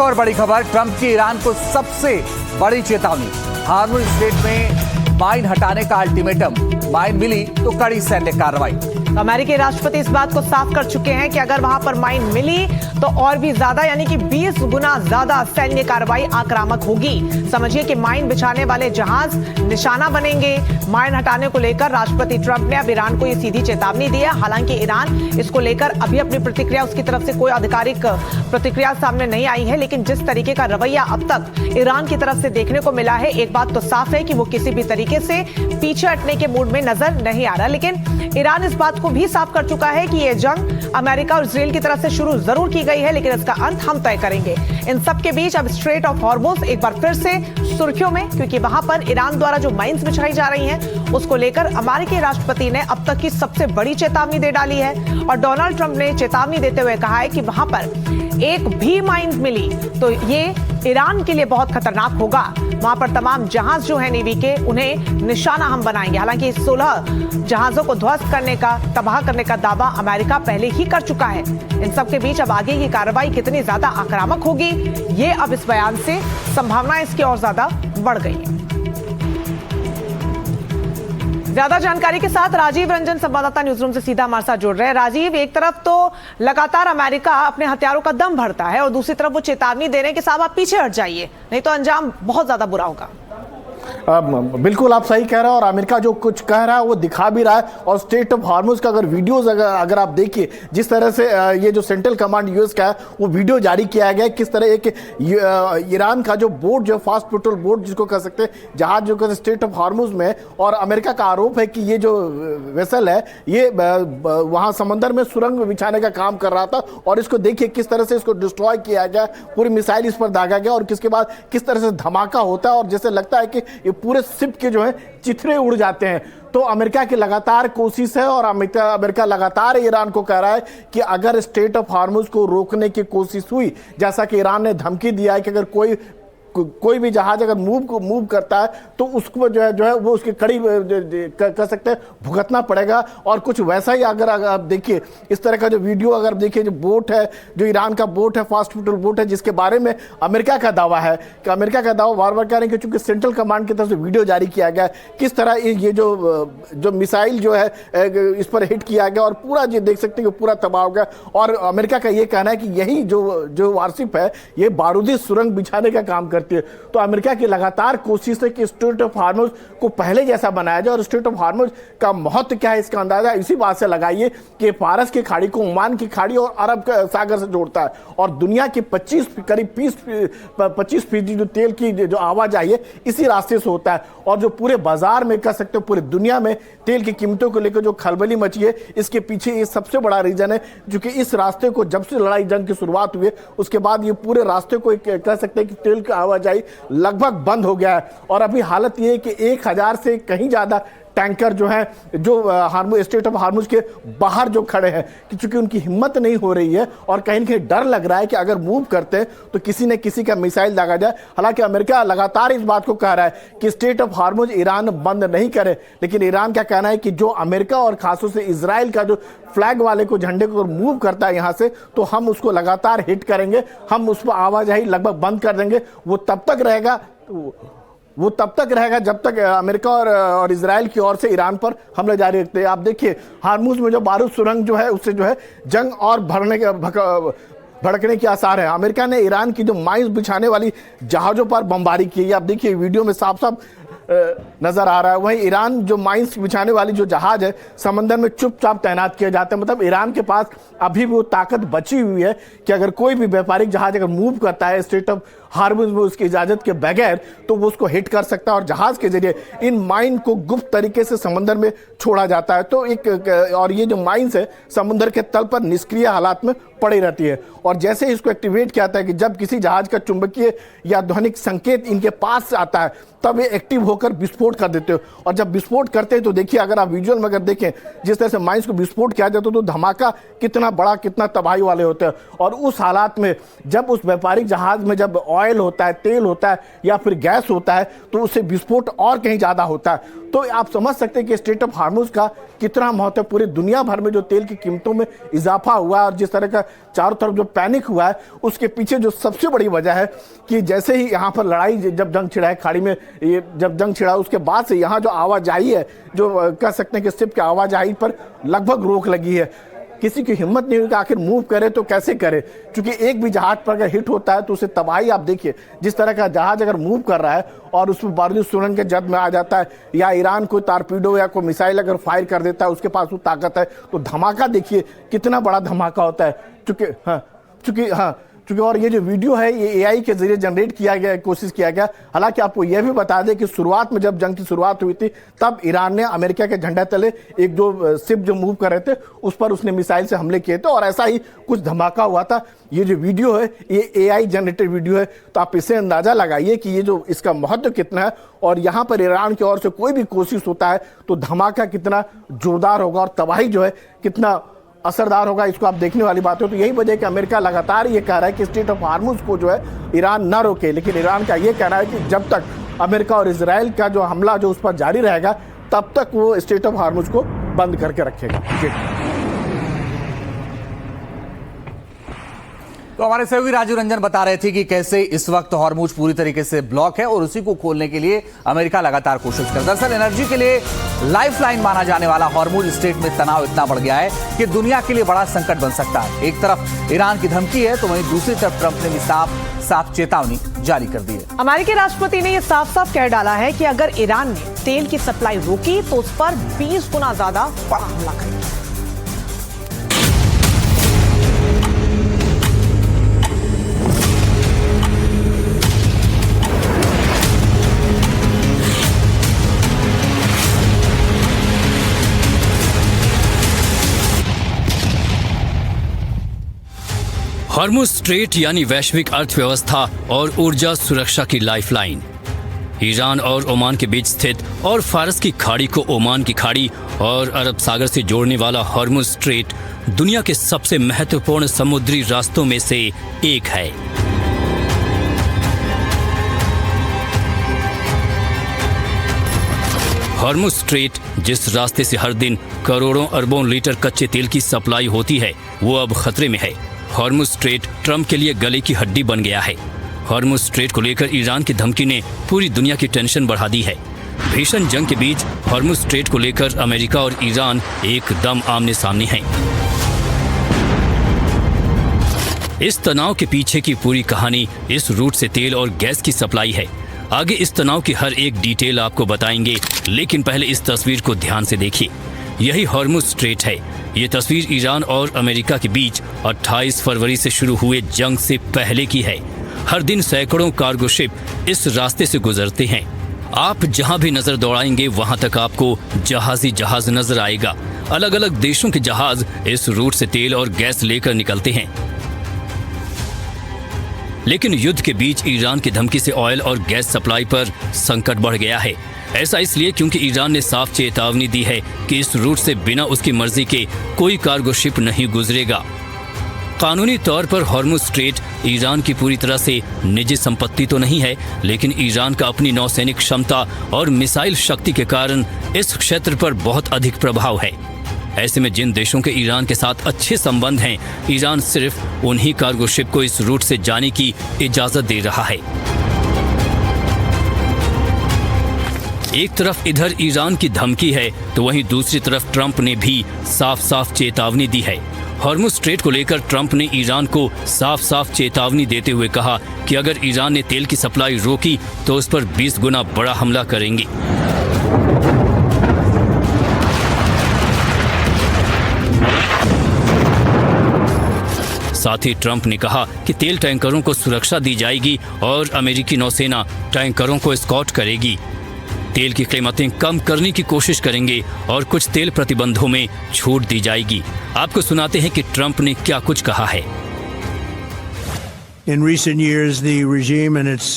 और बड़ी खबर, ट्रंप की ईरान को सबसे बड़ी चेतावनी। हार्मुज स्ट्रेट में माइन हटाने का अल्टीमेटम, माइन मिली तो कड़ी सैन्य कार्रवाई। अमेरिकी राष्ट्रपति इस बात को साफ कर चुके हैं कि अगर वहां पर माइन मिली तो और भी ज्यादा यानी कि 20 गुना ज्यादा सैन्य कार्रवाई आक्रामक होगी। समझिए कि माइन बिछाने वाले जहाज निशाना बनेंगे। माइन हटाने को लेकर राष्ट्रपति ट्रंप ने अब ईरान को ये सीधी चेतावनी दी है। हालांकि ईरान इसको लेकर अभी अपनी प्रतिक्रिया, उसकी तरफ से कोई आधिकारिक प्रतिक्रिया सामने नहीं आई है, लेकिन जिस तरीके का रवैया अब तक ईरान की तरफ से देखने को मिला है, एक बात तो साफ है कि वो किसी भी तरीके से पीछे हटने के मूड में नजर नहीं आ रहा। लेकिन ईरान इस बात को भी साफ कर चुका है कि ये जंग अमेरिका और इजराइल की तरफ से शुरू जरूर की गई है, लेकिन इसका अंत हम तय करेंगे। इन सब के बीच अब स्ट्रेट ऑफ हॉर्मुज एक बार फिर से सुर्खियों में, क्योंकि वहां पर ईरान द्वारा जो माइंस बिछाई जा रही हैं, उसको लेकर अमेरिकी राष्ट्रपति ने अब तक की सबसे बड़ी चेतावनी दे डाली है। और डोनाल्ड ट्रंप ने चेतावनी देते हुए कहा है कि वहां पर एक भी माइंस मिली तो ये ईरान के लिए बहुत खतरनाक होगा। वहां पर तमाम जहाज जो है नेवी के, उन्हें निशाना हम बनाएंगे। हालांकि 16 जहाजों को ध्वस्त करने का, तबाह करने का दावा अमेरिका पहले ही कर चुका है। इन सब के बीच अब आगे की कार्रवाई कितनी ज्यादा आक्रामक होगी, ये अब इस बयान से संभावना इसकी और ज्यादा बढ़ गई है। ज्यादा जानकारी के साथ राजीव रंजन संवाददाता न्यूज रूम से सीधा हमारे साथ जुड़ रहे हैं। राजीव, एक तरफ तो लगातार अमेरिका अपने हथियारों का दम भरता है और दूसरी तरफ वो चेतावनी दे रहे हैं कि साहब आप पीछे हट जाइए, नहीं तो अंजाम बहुत ज्यादा बुरा होगा। बिल्कुल आप सही कह रहे हैं और अमेरिका जो कुछ कह रहा है वो दिखा भी रहा है। और स्ट्रेट ऑफ हॉर्मुज का अगर वीडियोस अगर आप देखिए, जिस तरह से ये जो सेंट्रल कमांड यूएस का है वो वीडियो जारी किया गया है, किस तरह एक ईरान का जो बोट, जो फास्ट पेट्रोल बोट जिसको कह सकते हैं, जहाज जो कहते हैं स्ट्रेट ऑफ हॉर्मुज में, और अमेरिका का आरोप है कि ये जो वेसल है ये वहाँ समंदर में सुरंग बिछाने का काम कर रहा था। और इसको देखिए किस तरह से इसको डिस्ट्रॉय किया गया, पूरी मिसाइल इस पर दागा गया और किसके बाद किस तरह से धमाका होता है और जैसे लगता है कि ये पूरे शिप के जो है चिथड़े उड़ जाते हैं। तो अमेरिका की लगातार कोशिश है और अमेरिका लगातार ईरान को कह रहा है कि अगर स्ट्रेट ऑफ हॉर्मुज को रोकने की कोशिश हुई, जैसा कि ईरान ने धमकी दिया है कि अगर कोई भी जहाज अगर मूव करता है तो उसको जो है वो उसकी कड़ी कर सकते हैं भुगतना पड़ेगा। और कुछ वैसा ही अगर आप देखिए इस तरह का जो वीडियो अगर देखिए, जो बोट है, जो ईरान का बोट है, फास्ट पेट्रोल बोट है, जिसके बारे में अमेरिका का दावा है कि अमेरिका का दावा बार बार कह रहे हैं कि चूंकि सेंट्रल कमांड की तरफ से वीडियो जारी किया गया, किस तरह ये जो मिसाइल जो है इस पर हिट किया गया और पूरा जो देख सकते हैं कि पूरा तबाह हो गया। और अमेरिका का ये कहना है कि यही जो वारशिप है ये बारूदी सुरंग बिछाने का काम करती है। तो अमेरिका की लगातार कोशिश है कि स्ट्रेट ऑफ हॉर्मुज को पहले जैसा बनाया जाए। और स्ट्रेट ऑफ हॉर्मुज का महत्व क्या है इसका अंदाजा इसी बात से लगाइए कि फारस की खाड़ी को ओमान की खाड़ी और अरब सागर से जोड़ता है और दुनिया की करीब 25% जो तेल की जो आवाजाही है इसी रास्ते से होता है। और जो पूरे बाजार में कह सकते हो पूरी दुनिया में तेल की कीमतों को लेकर जो खलबली मची है, इसके पीछे ये सबसे बड़ा रीजन है, क्योंकि इस रास्ते को जब से लड़ाई जंग की शुरुआत हुई है उसके बाद ये पूरे रास्ते को कह सकते हैं कि तेल की आवाजाही लगभग बंद हो गया है। और अभी हालत ये है कि 1000 से कहीं ज्यादा टैंकर जो है जो स्ट्रेट ऑफ हॉर्मुज के बाहर जो खड़े हैं, कि चूंकि उनकी हिम्मत नहीं हो रही है और कहीं न कहीं डर लग रहा है कि अगर मूव करते हैं तो किसी न किसी का मिसाइल दागा जाए। हालांकि अमेरिका लगातार इस बात को कह रहा है कि स्ट्रेट ऑफ हॉर्मुज ईरान बंद नहीं करे, लेकिन ईरान का कहना है कि जो अमेरिका और खासतौर से इजराइल का जो फ्लैग वाले को झंडे को मूव करता है यहाँ से, तो हम उसको लगातार हिट करेंगे, हम उस पर आवाजाही लगभग बंद कर देंगे। वो तब तक रहेगा जब तक अमेरिका और इजराइल की ओर से ईरान पर हमले जारी रखते हैं। आप देखिए हार्मुज में जो बारूद सुरंग जो है उससे जो है जंग और भड़कने के आसार है। अमेरिका ने ईरान की जो माइंस बिछाने वाली जहाजों पर बमबारी की है, आप देखिए वीडियो में साफ साफ नजर आ रहा है। वहीं ईरान जो माइंस बिछाने वाली जो जहाज है समंदर में चुपचाप तैनात किए जाते हैं। मतलब ईरान के पास अभी भी वो ताकत बची हुई है कि अगर कोई भी व्यापारिक जहाज अगर मूव करता है स्ट्रेट ऑफ हॉर्मुज में उसकी इजाजत के बगैर, तो वो उसको हिट कर सकता है और जहाज के जरिए इन माइन को गुप्त तरीके से समंदर में छोड़ा जाता है। तो और ये जो माइंस है समुद्र के तल पर निष्क्रिय हालात में पड़ी रहती है और जैसे इसको एक्टिवेट किया जाता है कि जब किसी जहाज का चुंबकीय या ध्वनिक संकेत इनके पास आता है तब ये एक्टिव होकर विस्फोट कर देते हो। और जब विस्फोट करते हैं तो देखिए, अगर आप विजुअल में अगर देखें जिस तरह से माइंस को विस्फोट किया जाता है तो धमाका कितना बड़ा, कितना तबाही वाले होते हैं। और उस हालात में जब उस व्यापारिक जहाज में जब ऑयल ऑयल होता है, तेल होता है या फिर गैस होता है, तो उससे विस्फोट और कहीं ज़्यादा होता है। तो आप समझ सकते हैं कि स्ट्रेट ऑफ हार्मुज का कितना महत्व है। पूरी दुनिया भर में जो तेल की कीमतों में इजाफा हुआ है और जिस तरह का चारों तरफ जो पैनिक हुआ है, उसके पीछे जो सबसे बड़ी वजह है कि जैसे ही यहाँ पर लड़ाई, जब जंग छिड़ा है खाड़ी में, ये जब जंग छिड़ा उसके बाद से यहाँ जो आवाजाही है, जो कह सकते हैं कि शिप की आवाजाही पर लगभग रोक लगी है। किसी की हिम्मत नहीं हुई कि आखिर मूव करे तो कैसे करे, क्योंकि एक भी जहाज पर अगर हिट होता है तो उसे तबाही, आप देखिए जिस तरह का जहाज अगर मूव कर रहा है और उसमें बारूदी सुरंग के जद में आ जाता है, या ईरान कोई टारपीडो या कोई मिसाइल अगर फायर कर देता है, उसके पास वो ताकत है, तो धमाका देखिए कितना बड़ा धमाका होता है। चूंकि और ये जो वीडियो है ये एआई के जरिए जनरेट किया गया, कोशिश किया गया। हालांकि आपको यह भी बता दें कि शुरुआत में जब जंग की शुरुआत हुई थी, तब ईरान ने अमेरिका के झंडे तले एक जो शिप जो मूव कर रहे थे उस पर उसने मिसाइल से हमले किए थे और ऐसा ही कुछ धमाका हुआ था। ये जो वीडियो है ये एआई जनरेटेड वीडियो है, तो आप इससे अंदाजा लगाइए कि ये जो इसका महत्व कितना है। और यहाँ पर ईरान की ओर से कोई भी कोशिश होता है तो धमाका कितना जोरदार होगा और तबाही जो है कितना असरदार होगा, इसको आप देखने वाली बात है। तो यही वजह है कि अमेरिका लगातार ये कह रहा है कि स्ट्रेट ऑफ हार्मुज को जो है ईरान ना रोके, लेकिन ईरान का ये कहना है कि जब तक अमेरिका और इजराइल का जो हमला जो उस पर जारी रहेगा तब तक वो स्ट्रेट ऑफ हार्मुज को बंद करके रखेगा। जी। तो हमारे सहयोगी राजू रंजन बता रहे थे कि कैसे इस वक्त हॉर्मुज पूरी तरीके से ब्लॉक है और उसी को खोलने के लिए अमेरिका लगातार कोशिश कर रहा है। दरअसल एनर्जी के लिए लाइफलाइन माना जाने वाला हॉर्मुज स्ट्रेट में तनाव इतना बढ़ गया है कि दुनिया के लिए बड़ा संकट बन सकता है। एक तरफ ईरान की धमकी है तो वहीं दूसरी तरफ ट्रंप ने भी साफ चेतावनी जारी कर दी है। अमेरिकी राष्ट्रपति ने यह साफ साफ कह डाला है कि अगर ईरान ने तेल की सप्लाई रोकी तो उस पर 20 गुना ज्यादा बड़ा हमला करेगा। हॉर्मुज स्ट्रेट यानी वैश्विक अर्थव्यवस्था और ऊर्जा सुरक्षा की लाइफलाइन। ईरान और ओमान के बीच स्थित और फारस की खाड़ी को ओमान की खाड़ी और अरब सागर से जोड़ने वाला हॉर्मुज स्ट्रेट दुनिया के सबसे महत्वपूर्ण समुद्री रास्तों में से एक है। हॉर्मुज स्ट्रेट जिस रास्ते से हर दिन करोड़ों अरबों लीटर कच्चे तेल की सप्लाई होती है, वो अब खतरे में है। हॉर्मुज स्ट्रेट ट्रंप के लिए गले की हड्डी बन गया है। हॉर्मुज स्ट्रेट को लेकर ईरान की धमकी ने पूरी दुनिया की टेंशन बढ़ा दी है। भीषण जंग के बीच हॉर्मुज स्ट्रेट को लेकर अमेरिका और ईरान एकदम आमने सामने हैं। इस तनाव के पीछे की पूरी कहानी इस रूट से तेल और गैस की सप्लाई है। आगे इस तनाव की हर एक डिटेल आपको बताएंगे, लेकिन पहले इस तस्वीर को ध्यान से देखिए। यही हॉर्मुज स्ट्रेट है। ये तस्वीर ईरान और अमेरिका के बीच 28 फरवरी से शुरू हुए जंग से पहले की है। हर दिन सैकड़ों कार्गो शिप इस रास्ते से गुजरते हैं। आप जहां भी नजर दौड़ाएंगे वहां तक आपको जहाज ही जहाज नजर आएगा। अलग अलग देशों के जहाज इस रूट से तेल और गैस लेकर निकलते हैं। लेकिन युद्ध के बीच ईरान की धमकी से ऑयल और गैस सप्लाई पर संकट बढ़ गया है। ऐसा इसलिए क्योंकि ईरान ने साफ चेतावनी दी है कि इस रूट से बिना उसकी मर्जी के कोई कार्गो शिप नहीं गुजरेगा। कानूनी तौर पर हॉर्मुज स्ट्रेट ईरान की पूरी तरह से निजी संपत्ति तो नहीं है, लेकिन ईरान का अपनी नौसैनिक क्षमता और मिसाइल शक्ति के कारण इस क्षेत्र पर बहुत अधिक प्रभाव है। ऐसे में जिन देशों के ईरान के साथ अच्छे संबंध हैं, ईरान सिर्फ उन्हीं कार्गो शिप को इस रूट से जाने की इजाजत दे रहा है। एक तरफ इधर ईरान की धमकी है तो वहीं दूसरी तरफ ट्रंप ने भी साफ साफ चेतावनी दी है। हॉर्मुज स्ट्रेट को लेकर ट्रंप ने ईरान को साफ साफ चेतावनी देते हुए कहा कि अगर ईरान ने तेल की सप्लाई रोकी तो उस पर 20 गुना बड़ा हमला करेंगे। साथ ही ट्रंप ने कहा कि तेल टैंकरों को सुरक्षा दी जाएगी और अमेरिकी नौसेना टैंकरों को एस्कॉर्ट करेगी। तेल की कीमतें कम करने की कोशिश करेंगे और कुछ तेल प्रतिबंधों में छूट दी जाएगी। आपको सुनाते हैं कि ट्रंप ने क्या कुछ कहा है। In recent years, the regime and its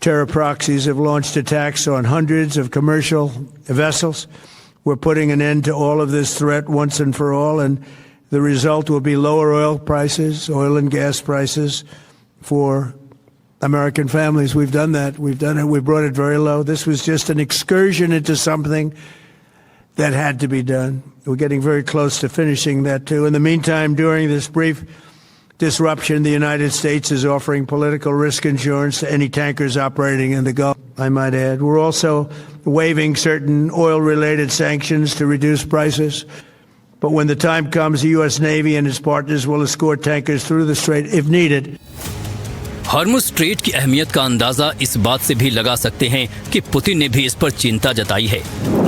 terror proxies have launched attacks on hundreds of commercial vessels. We're putting an end to all of this threat once and for all, and the result will be lower oil prices, oil and gas prices for American families. We've done that. We've done it. We brought it very low. This was just an excursion into something that had to be done. We're getting very close to finishing that, too. In the meantime, during this brief disruption, the United States is offering political risk insurance to any tankers operating in the Gulf, I might add. We're also waiving certain oil-related sanctions to reduce prices. But when the time comes, the U.S. Navy and its partners will escort tankers through the strait if needed. Hormuz straight की अहमियत का अंदाजा इस बात से भी लगा सकते हैं कि पुतिन ने भी इस पर चिंता जताई है।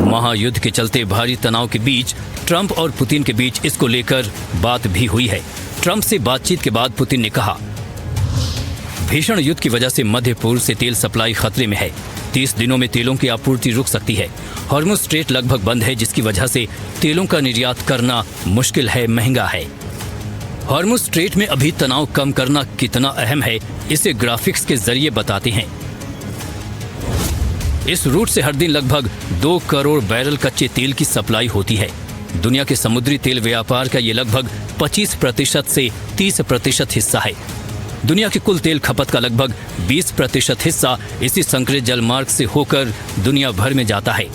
महायुद्ध के चलते भारी तनाव के बीच ट्रंप और पुतिन के बीच इसको लेकर बात भी हुई है। ट्रंप से बातचीत के बाद पुतिन ने कहा, भीषण युद्ध की वजह से मध्य पूर्व से तेल सप्लाई खतरे में है। 30 दिनों में तेलों की आपूर्ति रुक सकती है। हॉर्मुज़ स्ट्रेट लगभग बंद है, जिसकी वजह से तेलों का निर्यात करना मुश्किल है, महंगा है। हॉर्मुज़ स्ट्रेट में अभी तनाव कम करना कितना अहम है, इसे ग्राफिक्स के जरिए बताते हैं। इस रूट से हर दिन लगभग 2 करोड़ बैरल कच्चे तेल की सप्लाई होती है। दुनिया के समुद्री तेल व्यापार का ये लगभग 25% से 30% हिस्सा है। दुनिया के कुल तेल खपत का लगभग 20% हिस्सा इसी संकरित जलमार्ग से होकर दुनिया भर में जाता है।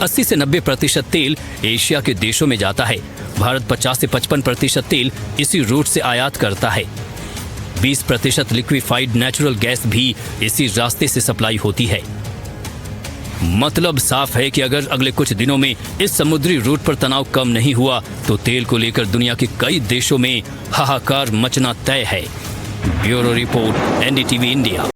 80 से 90% तेल एशिया के देशों में जाता है। भारत 50 से 55% तेल इसी रूट से आयात करता है। 20% लिक्विफाइड नेचुरल गैस भी इसी रास्ते से सप्लाई होती है। मतलब साफ है कि अगर अगले कुछ दिनों में इस समुद्री रूट पर तनाव कम नहीं हुआ तो तेल को लेकर दुनिया के कई देशों में हाहाकार मचना तय है। Bureau report, NDTV India.